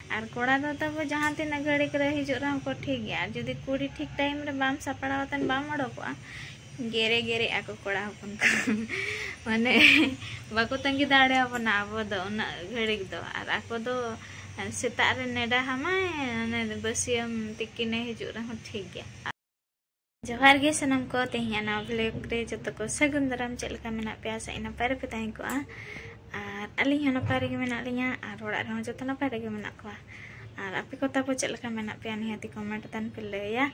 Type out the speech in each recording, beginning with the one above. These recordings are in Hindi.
और कोड़ा दो तब जहाँ तीन घड़ी करे हिजु रहा को ठीक गया जुदी कुड़ी ठीक टाइम रे बाम सापड़ा तन बाम अड़ोको गेरे गेरे आको कोड़ा हपन माने बाको तंगी दाड़े हपना अब दो उना घड़ी दो और आको दो सेता रे नेडा हमाय बसियम तिकिने हिजु रहा ठीक गया। जोहार गे सनम को तेहियाना ब्लॉग रे जतो को सगुन दराम चलका मेना पे आसा इन पारे पे ताई को और अली हना पारे गे मेना लिया और ओड़ा रे जतो ना पारे गे मेना को और आपे को तापो चलका मेना पे निहाती कमेंट तन पे लैया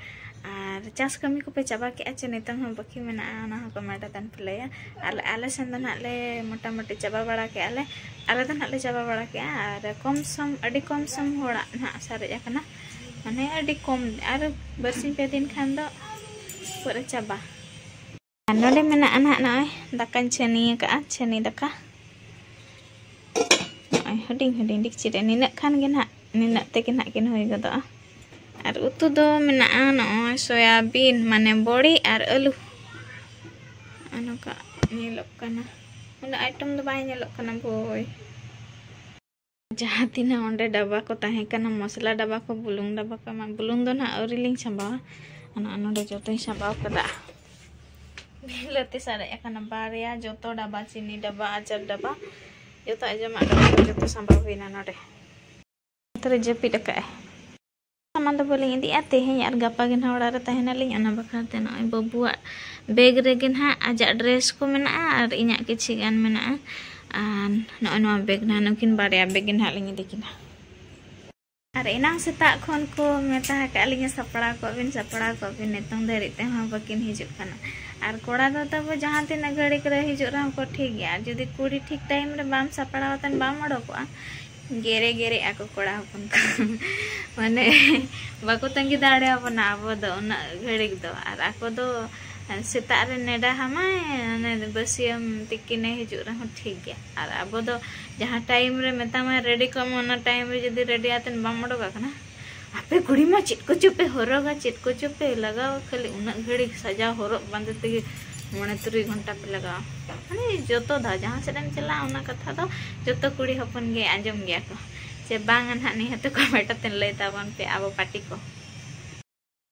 और चास कमी को पे चाबा के अच्छा नितम हम बाकी मेना ना कमेंट तन पे लैया आले सन दो नाले मोटा मोटी चाबा बड़ा के आले दो नाले चाबा बड़ा के और कम सम अडी कम सम होड़ा ना सारे जाकना माने अडी कम और बरसिन पे दिन खान दो पूरा चाबा नोडे मेना अना ना दाकान छनी का छनी दाका हडिंग हडिंग डिक्ची रे निना खान गे ना निना ते के ना किन होई गदो और उतु दो मेना ना सोयाबीन माने बड़ी और आलू अनका नेलक कना उना आइटम दो बाय नेलक कना बोय जहाँ तीना ओंडे डब्बा को ताहे कना मसला डब्बा को बुलुंग डब्बा को मा बुलुंग दो ना औरी लिंग छंबा अना नोडे जोतो छंबा कदा बिलते सारे एकना बारिया जोतो डब्बा चीनी डब्बा अचार डब्बा जोतो अजमा डब्बा जोतो छंबा होइना नोडे तरे जपिट का सामान दो बोले इदी आते हैं यार गप्पा गे ना ओड़ा रे ताहेना लिंग अना बखाते ना बबुआ बैग रे गे ना आजा ड्रेस को मेना और इना किछि गान मेना और नो बैग ना नकिन बारिया बैग ना लिंग दिकिना और इना सेता खन को मेता का लिंग सपड़ा को बिन नितंग धरी ते हां बकिन हिजु कना और कोड़ा दो तब जहाँ तीन घड़ी करे हिजु रहा को ठीक गया जुदी कुड़ी ठीक टाइम रे बाम सापड़ा तन बाम अड़ोको गेरे गेरे आको कोड़ा हपन माने बाको तंगी दाड़े हपना अब दो उना घड़ी दो और आको दो सेता रे नेडा हमाय बसियम तिकिने हिजु रहा ठीक गया और अब दो जहाँ टाइम रे मेता रेडी कम उना टाइम रे जदी रेडी आतन बाम अड़ोका कना आपे कुड़ी मा चिट को चुपे होरोगा चिट को चुपे लगाओ खाली उना घड़ी सजा होरो बांधे ते मने 3 घंटा पे लगाओ माने जोतो दा जहाँ से चला उना कथा दो जोतो कुड़ी हपन गे आंजम गया को से बांगन हानि हते को बेटाते लय ताबन पे आबो पार्टी को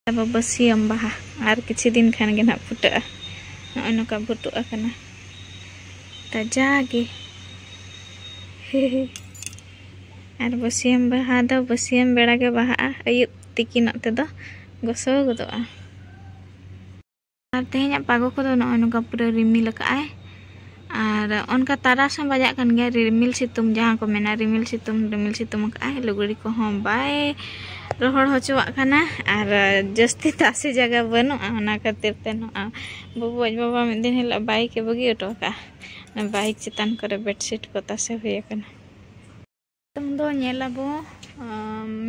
अब बसियम बाहा आर किछि दिन खान गे ना फुटा नय नका फुटु आकना ता जागे और बसियम बाहा दो बसियम बेड़ा के बाहा आयु तिकिन ते दो गसो गदोआ और तेहኛ पागो को दो नय नका पूरा रिमिल काए और उनका तारास बजा कन गया रिमिल सितुम जहाँ को मेना रिमिल सितुम काए लुगड़ी को हम बाय रोहड़ होचवा कना और जस्ती तासे जगह बनो ओना खातिर ते न बबुज बाबा में दिन हिला बाइक के बगी ऑटो का बाइक चितान करे बेडशीट को तासे होय कना तुम दो नेलाबो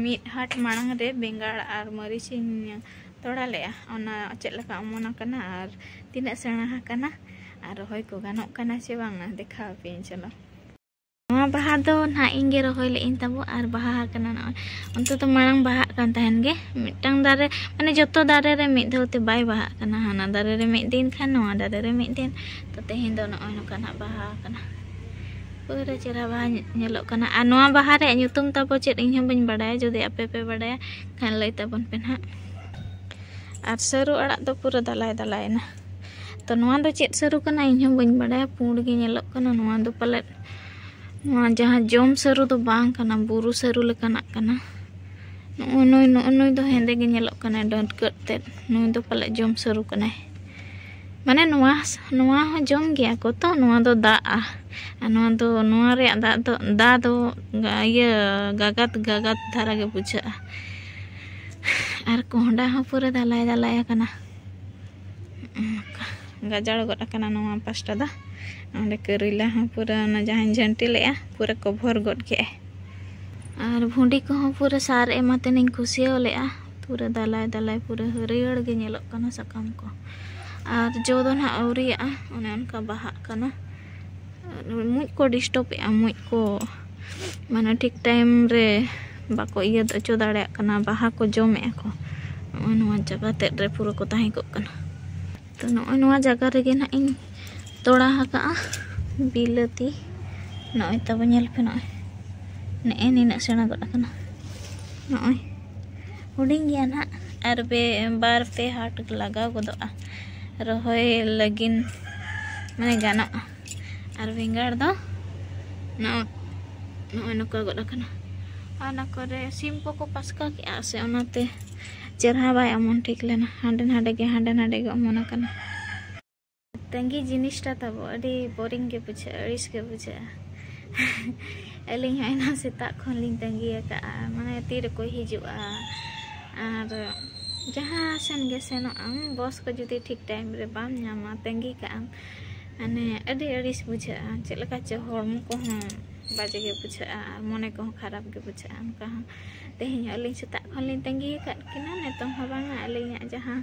मिट हाट मांग रे बेंगाड़ और मरीचिन तोड़ा ले ओना चेलका अमोना कना और तिना सेणा कना और होय को गानो कना से बांगा देखा पे चलो नवा बाहा दो ना इंगे रहोय ले इन तबो और बाहा कना ना अंत तो मांग बाहा कान तहन गे मिटंग दारे माने जतो दारे रे मिट धोते बाय बाहा कना हाना दारे रे मिट दिन खान नवा दारे रे मिट दिन तो तेहिन दो नय नकना बाहा कना पूरा चेहरा बाहा नेलो कना आ नवा बाहा रे nyutum तबो चेत इन हम बन बडाय जदि आपे पे बडाय खान लय तबन पे ना और सरू अड़ा तो पूरा दलाय दलाय ना तो नवा दो चेत सरू कना इन हम बन बडाय पुंड गे नेलो कना नवा दो पले नवा जहाँ जोम सरू तो बांग कना बुरु सरू लेकना कना नोय दो हेंदे गे नेलो कना डंट कते नोय दो पले जोम सरू कना माने नवा हो जोम गया को तो नवा दो दा नवा दो नवा रे दा दो ये गागत धारा के बुझा और कोंडा हो पूरा दलाय दलाय कना गजाड़ गड कना नवा पास्टा दा ओंडे करेला हो पूरा ना जहां झंटी ले पूरा कभर गड के और भुंडी को हो पूरा सार एमाते निन खुशियो ले पूरा दलाय दलाय पूरा हरियर गे नेलो कना सकम को और जो दो ना औरिया ओने उनका बाहा कना मुझ को डिस्टर्ब मुझ को माने ठीक टाइम रे बाको इया दचो दाड़े कना बाहा को जमे को नवा जगह ते रे पूरा को ताही को कना तो नवा जगह रे गे ना इन तोड़ा हका बिलती नय तब नेल पे नय ने निना सेना गड कना नॉय हुडिंग गया ना और बार पे हाट लगाव गोदोआ रहोय लगिन माने गानो और बेंगार दो नॉय नका गोदकना आना करे सिम को पासका के आसे ओनाते चेहरा बाय अमन ठीक लेना हांडे हांडे गे अमन कना तंगी जिनिसटा तब अडी बोरिंग के बुझे अड़िस के बुझे अलिंग आइना सेता खन लिंग तंगी का माने तीर को हिजुआ और जहाँ सेन गे सेनो आम बस को जुदी ठीक टाइम रे बाम नामा तंगी का आम माने अडी अड़िस बुझे चलका च हरम को बाजे के बुझे मने को खराब के बुझे उनका तेहन अलिंग सेता खन लिंग तंगी का किना नेतों हबांगा अलिंग जहाँ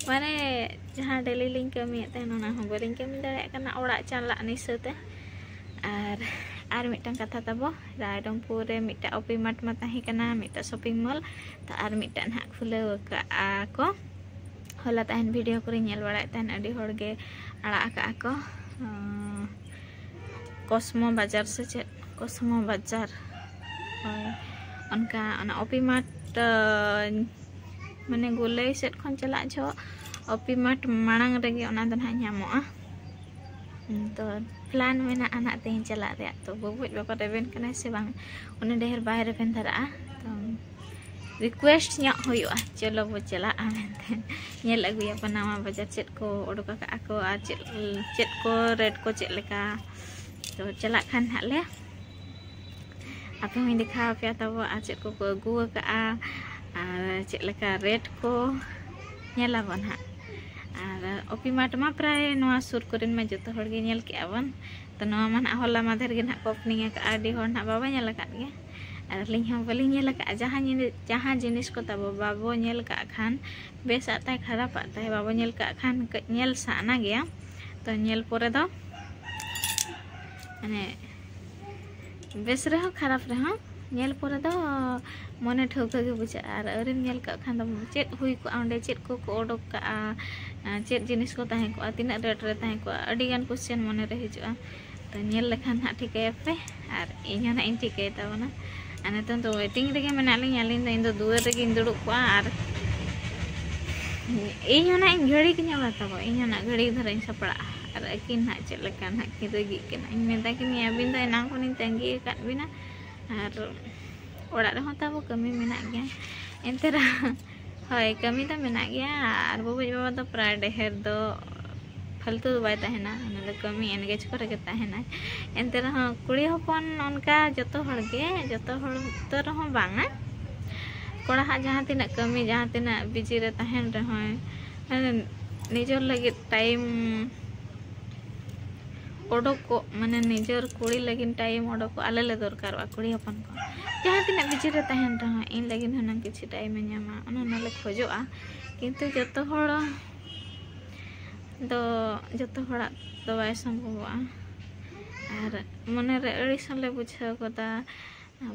माने जहाँ डेली लिंक कमी तेना बलिंग कमी दाड़ा ओड़ा चला निसते और मिटन कथा तबो रायरंगपुर रे मिटा ओपी मार्ट मा ताही कना मिटा शॉपिंग मॉल तो और मिटन हा खुले को होला तहन वीडियो करे नेल बड़ा तहन अडी होड़ गे आड़ा का को कॉस्मो बाजार से चे कॉस्मो बाजार उनका ओपी मार्ट माने गोले सेट खन चला छो ओपी मार्ट मांग रेगे ओना दन हा न्यामोआ तो प्लान में आना तेज चला रे तो बबुज बाको रेबेन कना से बांग उन ढेर बाहर पेन धरा तो रिक्वेस्ट न्या होयुआ चलो बो चला आमेंते नेल अगुया बनावा बाजार चेट को ओडोका का को आ चेट को रेट को चेट लेका तो चला खान हाले आपे में दिखा पे तब आ चेट को अगु का और चेट लेका रेट को नेला बन हा और ओपी मार्ट मा प्राय नवा सुर करेन में जतो हड़ गे नेल के आवन तो नवा मन होला माधर गे ना ओपनिंग का आडी हड़ ना बाबा नेल का गे और लिंग हम बलि नेल का जहां जिनिस को तब बाबो नेल का खान बेस आता है खराब आता है बाबो नेल का खान नेल साना गया तो नेल पोरे दो माने बेस रहो खराब रहो नेल पोरे दो मने ठौका के बुझा और अरे नेल का खान चेत हुई को अंडे चेत को ओडोक का चेत जिनिस को ताहे को तीना रेट रे ताहे को अडी गान क्वेश्चन मने रे हिजुआ तो नेल लेखान हा ठिकै पे और इना ना इन ठिकै तावना अने तो वेटिंग रे मेना लिंग इन दो दुआर रे इन दुड़ुब को और इन ना इन घड़ी के नेला तब इन ना घड़ी धरा इन सपड़ा और अकिन ना चेत लेका ना कि रगी के ना इन मेता कि अबिन दो एना को इन तंगी का बिना और ओड़ा रहो तब कमी मेना गया एंते हय कमी तो मेना गया और बबुज बाबा तो प्राय ढेर दो फालतू दो बाय ताहेना कमी एनगेज करे के ताहेना एंते रहो कुड़ी हपन उनका जतो हड़ तो रहो बांगा कोड़ा हा जहाँ तीना कमी जहाँ तीना बिजी रे ताहेन रहो निजर लगे टाइम ओडोक को माने निजर कुड़ी लगिन टाइम ओडोक को आले ले दरकार कुड़ी हपन को जहाँ तीना बिजी रे ताहेन रहो इन लगिन हना किछि टाइम न्यामा ओना ले खोजोआ किंतु जतो हड़ जतो हड़ा तो बाय संभवआ और मने रे अड़िस ले बुझाव कदा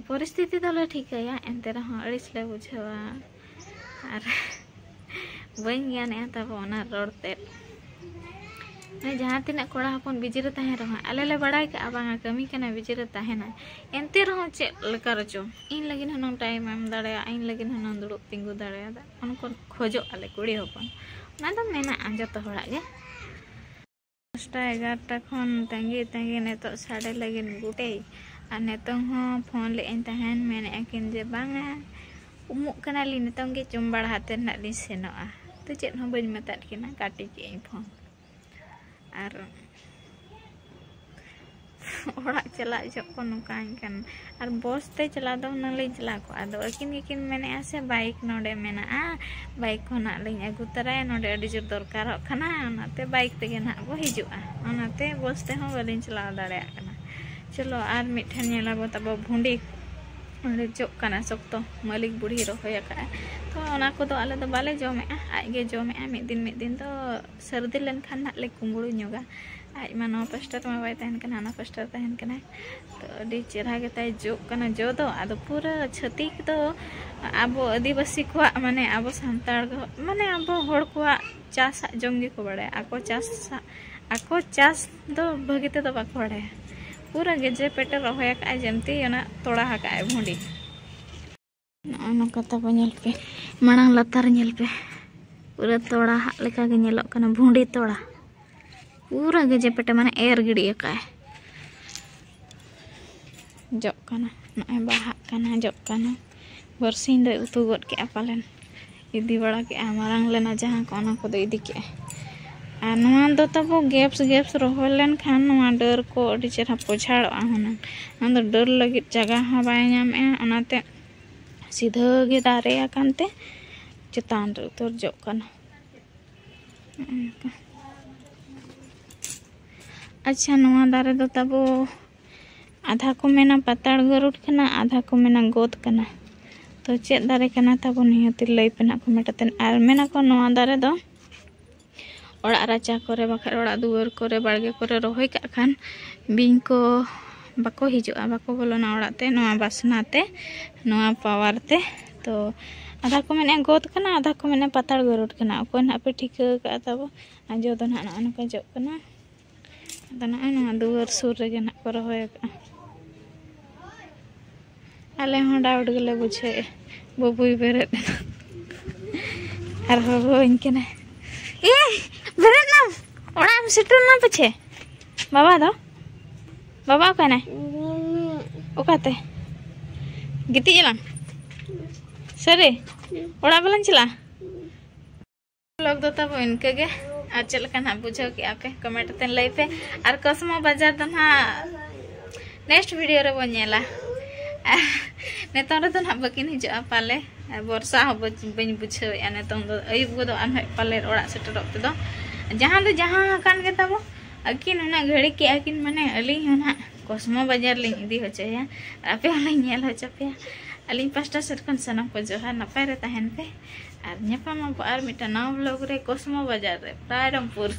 परिस्थिति दले ठिकया एंते रहो अड़िस ले बुझावा और बइन ज्ञान तब ओना रोडते जहाँ तीना कोड़ा हपन बिजी रे ताहे रहो आले ले बड़ाई का बांगा कमी केना बिजी रे ताहेना एंते रहो चे लेका रचो इन लगिन हन टाइम एम दाड़या इन लगिन हन दुड़ुब तिंगु दाड़या उनको खोजो आले कुड़ी हपन ना तो मेना जतो हड़ा गे 10-11 खन तंगी नेतो साड़े लगिन गुटे और नेतो फोन ले तहन मेने अकिन जे बांगा उमुक कना ली नेतो गे चुम बढ़ाते ना ली सेनोआ तो चेत हो बज मतात किना काटी के फोन और ओड़ा चला जको नुकान कन और बस ते चला दो न ले चला को आदो अकिन मेने आसे बाइक नोडे मेना बाइक होना ले अगु तराय नोडे अडी जोर दरकार खना ओनाते बाइक ते ना बो हिजुआ ओनाते बस ते हो बलिन चला दाड़या कना चलो और मिठन नेलाबो तब भुंडी ओंडे जोक कना सकतो मालिक बुढ़ी रोहय का तो ओना को तो आले तो बाले जमे आगे जमे मिद दिन तो सर्दी लेन खान ना ले कुंबुड़ू न्योगा आज मा नवा पास्टर मा बाय तहन कना ना पास्टर तहन कना तो अडी चेहरा के ताय जो कना जो दो आदो पूरा छतिक तो आबो आदिवासी को माने आबो सांतार माने आबो होड़ को चास जंगी को बड़े आको चास दो भगीते तो बाको बड़े पूरा गेजे पेटे रोहया का जमती ओना तोड़ा हा का भुंडी कता को नेल पे मांग लातार नेल पे पूरा तोड़ा लेका के नेलोक कना भुंडी तोड़ा पूरा गे जेपेटे माने एर गिड़ी का जब कना नय बाहा कना जब कना बरसिन दे उतु गद के पालन इदी बड़ा के मांग लेना जहां कोना को दे इदी के आ नवा दो तबो गेप्स रोहल लेन खान नवा डर को अडी चेहरा पोछाड़ आहुना अंदर डर लगी जगह हा बाय नामे ओनाते सीधा गे दारे आकांते चेतान रे उतर जब कना अच्छा नवा दारे दो तबो आधा को मेना पताड़ गरुड़ कना आधा को मेना गोद कना तो चेक दारे कना तबो निहती लई पेना को मेटाते आर मेना को नवा दारे दो ओड़ा राचा करे बखर ओड़ा दुआर करे बाड़गे करे रोहय का खान बिंग को बाको हिजुआ बाको बोलोना ओड़ाते नवा बासनाते नवा पावरते तो आधा को मेने गोद कना आधा को मेने पताड़ गरुड़ कना ओको ना पे ठिका का तबो आजो दो ना नका जब कना दना ना दुआर सुर रे ना को रोहय का आले हो डाउट गले बुझे बबुई बेरे आर हो इनकेना ए बेरे नाम ओड़ा हम सिटर ना पछे बाबा दो बाबा कना ओकाते गिती जलाम सरे ओड़ा बलन चला लोग दो तब इनके गे आज चल कना बुझो कि आपे कमेंट तेन लई पे आर कसमो बाजार दना नेक्स्ट वीडियो रे बनेला नेतों तो ना बकिन हिजुआ पाले वर्षा हो बन बुझे नेतों अयुब गो आन पाले ओड़ा सेटरोक ते जहाँ दो जहाँ कान के तबो अकिन उना घड़ी के अकिन माने अली होना कसमो बाजार लिंग इदी होचया आपे हलिं नेल होचपे अली पास्टा सेट खन सनम को जोहार नपाय रे तहन पे आर नेपामा आर मिटा नाव ब्लॉग रे कसमो बाजार रे प्रायरमपुर।